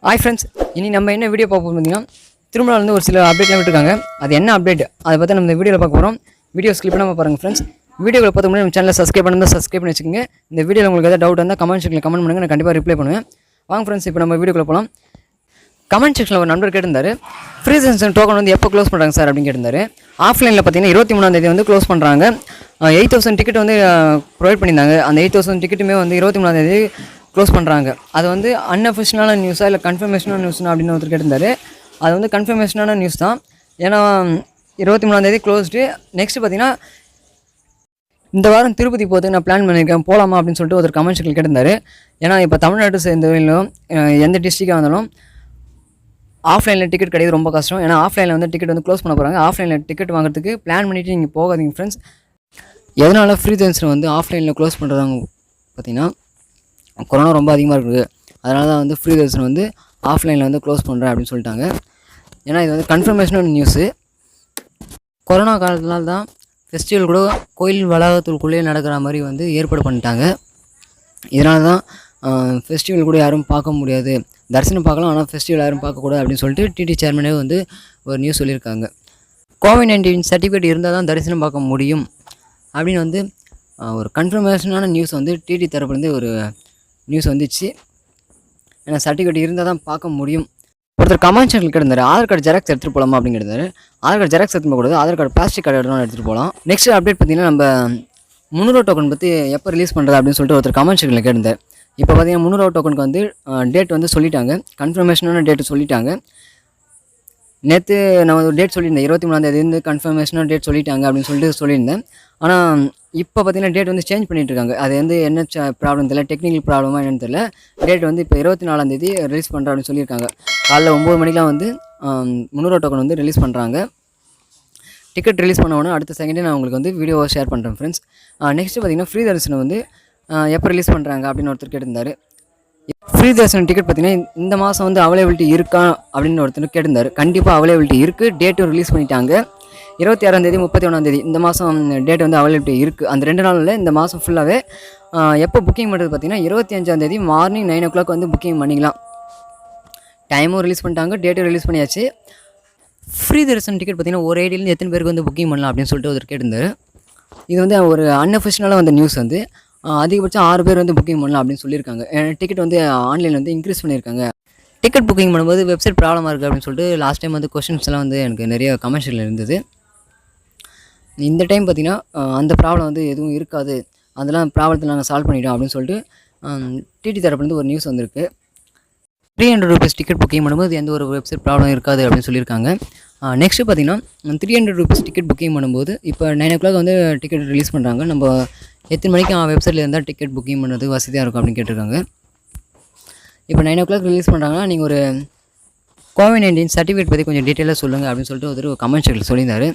Hi friends, இனி நம்ம என்ன வீடியோ பார்க்க போறோம் பார்த்தீங்கன்னா திருமலால இருந்து ஒரு சில அப்டேட்லாம் விட்டுருக்காங்க. அது என்ன அப்டேட் அதை பற்றி நம்ம இந்த வீடியோவில் பார்க்க போகிறோம். வீடியோ ஸ்கிப் பண்ணாமல் பாருங்கள் ஃப்ரெண்ட்ஸ். வீடியோவை பார்த்து முன்னாடி நம்ம சேனலை சப்ஸ்கிரைப் பண்ணி வச்சுக்கோங்க. இந்த வீடியோவில் உங்களுக்கு ஏதாவது டவுட் இருந்தால் கமெண்ட் செக்ஷனில் கமெண்ட் பண்ணுங்கள், நான் கண்டிப்பாக ரிப்ளை பண்ணுவேன். வாங்க ஃப்ரெண்ட்ஸ், இப்போ நம்ம வீடியோக்குள்ள போகலாம். கமெண்ட் செக்ஷனில் ஒரு நண்பர் கேட்டிருந்தாரு, ஃப்ரீ சென்சன் டோக்கன் வந்து எப்போ க்ளோஸ் பண்ணுறாங்க சார் அப்படின்னு கேட்டிருந்தாரு. ஆஃப்லைனில் பார்த்தீங்கன்னா 23ஆம் தேதி வந்து க்ளோஸ் பண்ணுறாங்க. 8000 டிக்கெட் வந்து ப்ரொவைட் பண்ணியிருந்தாங்க. அந்த 8000 டிக்கெட்டுமே வந்து 23ஆம் தேதி க்ளோஸ் பண்ணுறாங்க. அது வந்து அன்அஃபிஷியலான நியூஸாக இல்லை கன்ஃபர்மேஷனான நியூஸ்னா அப்படின்னு ஒருத்தர் கேட்டிருந்தாரு. அது வந்து கன்ஃபர்மேஷனான நியூஸ் தான். ஏன்னா 23ஆம் தேதி க்ளோஸ்டு. நெக்ஸ்ட்டு பார்த்தீங்கன்னா இந்த வாரம் திருப்பதி போகிறதுக்கு நான் பிளான் பண்ணியிருக்கேன், போகலாமா அப்படின்னு சொல்லிட்டு ஒருத்தர் கமெண்ட் செக்ஷனில் கேட்டிருந்தாரு. ஏன்னா இப்போ தமிழ்நாட்டு சேர்ந்தவங்களும் எந்த டிஸ்ட்ரிக்டாக இருந்தாலும் ஆஃப்லைனில் டிக்கெட் கிடையாது ரொம்ப கஷ்டம். ஏன்னா ஆஃப்லைனில் வந்து டிக்கெட் வந்து க்ளோஸ் பண்ண போகிறாங்க. ஆஃப்லைனில் டிக்கெட் வாங்குறதுக்கு பிளான் பண்ணிவிட்டு நீங்கள் போகாதீங்க ஃப்ரெண்ட்ஸ். எதனால் ஃப்ரீ சென்சன் வந்து ஆஃப்லைனில் க்ளோஸ் பண்ணுறாங்க பார்த்தீங்கன்னா கொரோனா ரொம்ப அதிகமாக இருக்குது. அதனால தான் வந்து ஃப்ரீ தர்ஷன் வந்து ஆஃப்லைனில் வந்து க்ளோஸ் பண்ணுறேன் அப்படின்னு சொல்லிட்டாங்க. ஏன்னா இது வந்து கன்ஃபர்மேஷனான நியூஸு. கொரோனா காலத்தினால தான் ஃபெஸ்டிவல் கூட கோயில் வளாகத்துக்குள்ளேயே நடக்கிற மாதிரி வந்து ஏற்பாடு பண்ணிட்டாங்க. இதனால தான் ஃபெஸ்டிவல் கூட யாரும் பார்க்க முடியாது, தரிசனம் பார்க்கலாம் ஆனால் ஃபெஸ்டிவல் யாரும் பார்க்கக்கூடாது அப்படின்னு சொல்லிட்டு டிடி சேர்மனே வந்து ஒரு நியூஸ் சொல்லியிருக்காங்க. கோவிட்-19 சர்டிஃபிகேட் இருந்தால் தான் தரிசனம் பார்க்க முடியும் அப்படின்னு வந்து ஒரு கன்ஃபர்மேஷனான நியூஸ் வந்து டிடி தரப்புலேருந்து ஒரு நியூஸ் வந்துச்சு. ஏன்னா சர்டிஃபிகேட் இருந்தால் தான் பார்க்க முடியும். ஒருத்தர் கமெண்ட் செக்ஷனில் கேட்டிருந்தாரு, ஆதார் கார்டு ஜெராக்ஸ் எடுத்துகிட்டு போகலாமா அப்படின்னு கேட்டிருந்தாரு. ஆதார் கார்டு ஜெராக்ஸ் எடுத்துகிட்டு போகக்கூடாது, ஆதார் கார்டு பிளாஸ்டிக் கார்டு எடுத்துகிட்டு போகலாம். நெக்ஸ்ட் அப்டேட் பார்த்தீங்கன்னா நம்ம 300 டோக்கன் பற்றி எப்போ ரிலீஸ் பண்ணுறது அப்படின்னு சொல்லிட்டு ஒருத்தர் கமெண்ட் செக்ஷனில் கேட்டிருந்தார். இப்போ பார்த்தீங்கன்னா 300 டோக்கனுக்கு வந்து டேட் வந்து சொல்லிட்டாங்க, கன்ஃபர்மேஷனான டேட்டு சொல்லிட்டாங்க. நேற்று நான் ஒரு டேட் சொல்லியிருந்தேன், 23ஆம் தேதி வந்து கன்ஃபர்மேஷனாக டேட் சொல்லிட்டாங்க அப்படின்னு சொல்லிட்டு சொல்லியிருந்தேன். ஆனால் இப்போ பார்த்தீங்கன்னா டேட் வந்து சேஞ்ச் பண்ணிகிட்டு இருக்காங்க. அது வந்து என்ன ப்ராப்ளம் தெரியல, டெக்னிக்கல் ப்ராப்ளமாக என்னன்னு தெரியல. டேட் வந்து இப்போ 24ஆம் தேதி ரிலீஸ் பண்ணுறேன் அப்படின்னு சொல்லியிருக்காங்க. காலைல 9 மணிக்கெலாம் வந்து 300 டோக்கன் வந்து ரிலீஸ் பண்ணுறாங்க. டிக்கெட் ரிலீஸ் பண்ண உடனே அடுத்த செகண்டே நான் உங்களுக்கு வந்து வீடியோவை ஷேர் பண்ணுறேன் ஃப்ரெண்ட்ஸ். நெக்ஸ்ட்டு பார்த்தீங்கன்னா ஃப்ரீ தரிசனம் வந்து எப்போ ரிலீஸ் பண்ணுறாங்க அப்படின்னு ஒருத்தர் கேட்டிருந்தார். ஃப்ரீ தரிசனம் டிக்கெட் பார்த்தீங்கன்னா இந்த மாதம் வந்து அவைலபிலிட்டி இருக்கா அப்படின்னு ஒருத்தர் கேட்டிருந்தார். கண்டிப்பாக அவைலபிலிட்டி இருக்குது, டேட்டும் ரிலீஸ் பண்ணிட்டாங்க. 26ஆம் தேதி 31ஆம் தேதி இந்த மாதம் டேட் வந்து அவைலபிலிட்டி இருக்குது. அந்த 2 நாளில் இந்த மாதம் ஃபுல்லாகவே எப்போ புக்கிங் பண்ணுறது பார்த்தீங்கன்னா 25ஆம் தேதி மார்னிங் 9 o'clock வந்து புக்கிங் பண்ணிக்கலாம். டைமும் ரிலீஸ் பண்ணிட்டாங்க, டேட்டும் ரிலீஸ் பண்ணியாச்சு. ஃப்ரீ தரிசனம் டிக்கெட் பார்த்தீங்கன்னா ஒரு ஐடியிலேருந்து எத்தனை பேருக்கு வந்து புக்கிங் பண்ணலாம் அப்படின்னு சொல்லிட்டு ஒருத்தர் கேட்டிருந்தார். இது வந்து ஒரு அன்அஃபிஷியலாக வந்த நியூஸ் வந்து அதிகபட்சம் 6 பேர் வந்து புக்கிங் பண்ணலாம் அப்படின்னு சொல்லியிருக்காங்க. டிக்கெட் வந்து ஆன்லைனில் வந்து இன்க்ரீஸ் பண்ணியிருக்காங்க. டிக்கெட் புக்கிங் பண்ணும்போது வெப்சைட் ப்ராப்ளமாக இருக்குது அப்படின்னு சொல்லிட்டு லாஸ்ட் டைம் வந்து கொஸ்டின்ஸ் எல்லாம் வந்து எனக்கு நிறைய கமெண்ட்ஸில் இருந்தது. இந்த டைம் பார்த்திங்கன்னா அந்த ப்ராப்ளம் வந்து எதுவும் இருக்காது, அதெல்லாம் ப்ராப்ளத்தை நாங்கள் சால்வ் பண்ணிட்டோம் அப்படின்னு சொல்லிட்டு டிடி தரப்புலேருந்து ஒரு நியூஸ் வந்திருக்கு. 300 rupees டிக்கெட் புக்கிங் பண்ணும்போது எந்த ஒரு வெப்சைட் ப்ராப்ளம் இருக்காது அப்படின்னு சொல்லியிருக்காங்க. நெக்ஸ்ட்டு பார்த்திங்கன்னா 300 rupees டிக்கெட் புக்கிங் பண்ணும்போது இப்போ 9 o'clock வந்து டிக்கெட் ரிலீஸ் பண்ணுறாங்க. நம்ம எத்தனை மணிக்கு வெப்சைட்டில் இருந்தால் டிக்கெட் புக்கிங் பண்ணுறதுக்கு வசதியாக இருக்கும் அப்படின்னு கேட்டிருக்காங்க. இப்போ 9 o'clock ரிலீஸ் பண்ணுறாங்கன்னா நீங்கள் ஒரு கோவிட்-19 சர்டிஃபிகேட் பற்றி கொஞ்சம் டீட்டெயிலாக சொல்லுங்கள் அப்படின்னு சொல்லிட்டு ஒரு கமெண்ட் செக்ஷனில் சொல்லியிருந்தார்.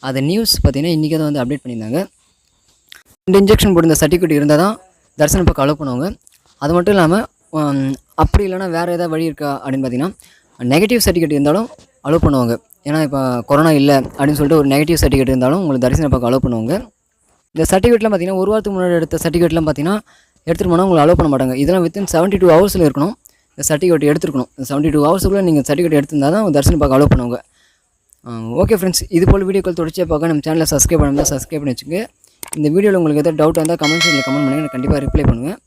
அதை நியூஸ் பார்த்தீங்கன்னா இன்றைக்கி தான் வந்து அப்டேட் பண்ணியிருந்தாங்க. 2 இன்ஜெக்ஷன் போட்டு இந்த சர்டிஃபிகேட் இருந்தால் தான் தரிசனம் பக்கம் அலோவ் பண்ணுவாங்க. அது மட்டும் இல்லாமல் அப்படி இல்லைனா வேறு ஏதாவது வழி இருக்கா அப்படின்னு பார்த்தீங்கன்னா நெகட்டிவ் சர்டிஃபிகேட் இருந்தாலும் அலோவ் பண்ணுவாங்க. ஏன்னா இப்போ கொரோனா இல்லை அப்படின்னு சொல்லிட்டு ஒரு நெகட்டிவ் சர்டிஃபிகேட் இருந்தாலும் உங்களுக்கு தரிசனம் பக்கம் அலோவ் பண்ணுவாங்க. இந்த சர்டிஃபிகேட்லாம் பார்த்தீங்கன்னா ஒரு வாரத்துக்கு முன்னாடி எடுத்த சர்டிஃபிகேட்லாம் பார்த்தீங்கன்னா எடுத்துகிட்டு போனால் உங்களை அலோவ் பண்ண மாட்டாங்க. இதெல்லாம் வித்தின் 72 hours இருக்கணும். இந்த சர்டிஃபிகேட் எடுத்துருக்கணும். 72 hours நீங்கள் சர்டிஃபிகேட் எடுத்திருந்தால் தான் தரிசனம் பார்க்க அலோவ் பண்ணுவாங்க. ஓகே ஃப்ரெண்ட்ஸ், இது போல் வீடியோக்கள் தொடர்ச்சியாக பார்க்க நம்ம சேனலை சப்ஸ்கிரைப் பண்ணி வச்சுங்க. இந்த வீடியோவில் உங்களுக்கு எதாவது டவுட் இருந்தால் கமெண்ட் செக்ஷனில் கமெண்ட் பண்ணுங்கள், நான் கண்டிப்பாக ரிப்ளை பண்ணுவேன்.